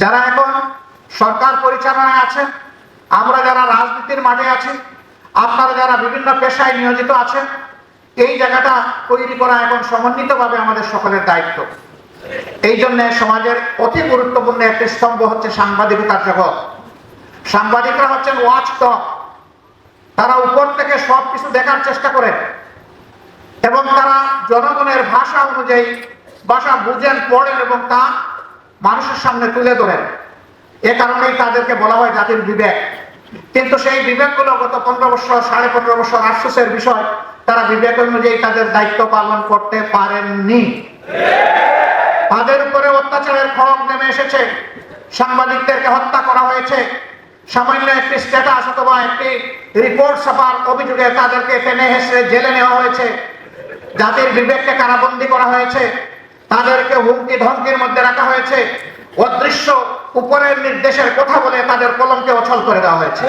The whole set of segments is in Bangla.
যারা এখন সরকার পরিচালনায় আছেন, আমরা যারা রাজনীতির মাঠে আছি, আপনারা যারা বিভিন্ন পেশায় নিয়োজিত আছেন, এই জায়গাটা তৈরি করা এখন সমন্বিতভাবে আমাদের সকলের দায়িত্ব। এই জন্য সমাজের অতি গুরুত্বপূর্ণ একটি স্তম্ভ হচ্ছে সাংবাদিকতার জগৎ। সাংবাদিকরা হচ্ছেন ওয়াচ ডগ। তারা উপর থেকে সবকিছু দেখার চেষ্টা করেন এবং তারা জনগণের ভাষা অনুযায়ী ভাষা বুঝেন, পড়েন এবং তা মানুষের সামনে তুলে ধরেন। এ কারণেই তাদেরকে বলা হয় জাতির বিবেক। কিন্তু সেই বিবেকগুলো গত 15 বছর 15.5 বছর আফসোসের বিষয়, তারা বিবেক অনুযায়ী তাদের দায়িত্ব পালন করতে পারেননি। তাদের উপরে অত্যাচারের খড়গ নেমে এসেছে, সাংবাদিকদেরকে হত্যা করা হয়েছে, সামান্য একটি স্ট্যাটাস অথবা একটি রিপোর্ট ছাপার অভিযোগে তাদেরকে টেনে হেসড়ে জেলে নেওয়া হয়েছে, জাতির বিবেককে কারাবন্দী করা হয়েছে, তাদেরকে হুমকি ধমকির মধ্যে রাখা হয়েছে, অদৃশ্য উপরের নির্দেশের কথা বলে তাদের কলমকে অচল করে দেওয়া হয়েছে,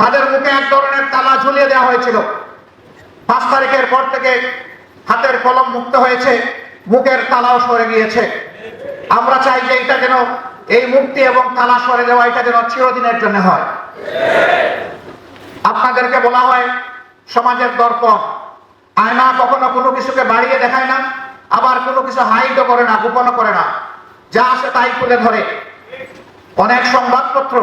তাদের মুখে এক ধরনের তালা ঝুলিয়ে দেওয়া হয়েছিল। 5 তারিখের পর থেকে হাতের কলম মুক্ত হয়েছে, মুখের তালাও সরে গিয়েছে। আমরা চাই যে এটা যেন, এই মুক্তি এবং তালা সরে যাওয়া এটা যেন চিরদিনের জন্য হয়। আপনাদেরকে বলা হয় সমাজের দর্পণ। আয়না কখনো কোনো কিছুকে বাড়িয়ে দেখায় না, আবার কোনো কিছু হাইডও করে না, গোপনও করে না, যা আসে তাই তুলে ধরে। অনেক সংবাদপত্র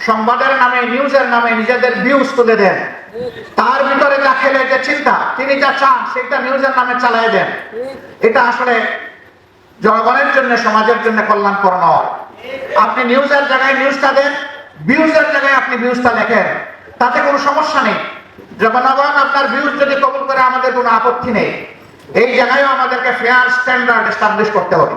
সংবাদের নামে, নিউজের নামে নিজেদের ভিউজ তুলে দেন। তার ভিতরে যা খেলে যে চিন্তা, তিনি যা চান সেটা নিউজের নামে চালিয়ে দেন। এটা আসলে জনগণের জন্য, সমাজের জন্য কল্যাণকর নয়। আপনি নিউজের জায়গায় নিউজটা দেন, ভিউজের জায়গায় আপনি ভিউজটা লেখেন, তাতে কোনো সমস্যা নেই। জনগণ আপনার ভিউজ যদি কবুল করে আমাদের কোনো আপত্তি নেই। এই জায়গায়ও আমাদেরকে ফেয়ার স্ট্যান্ডার্ড এস্টাবলিশ করতে হবে।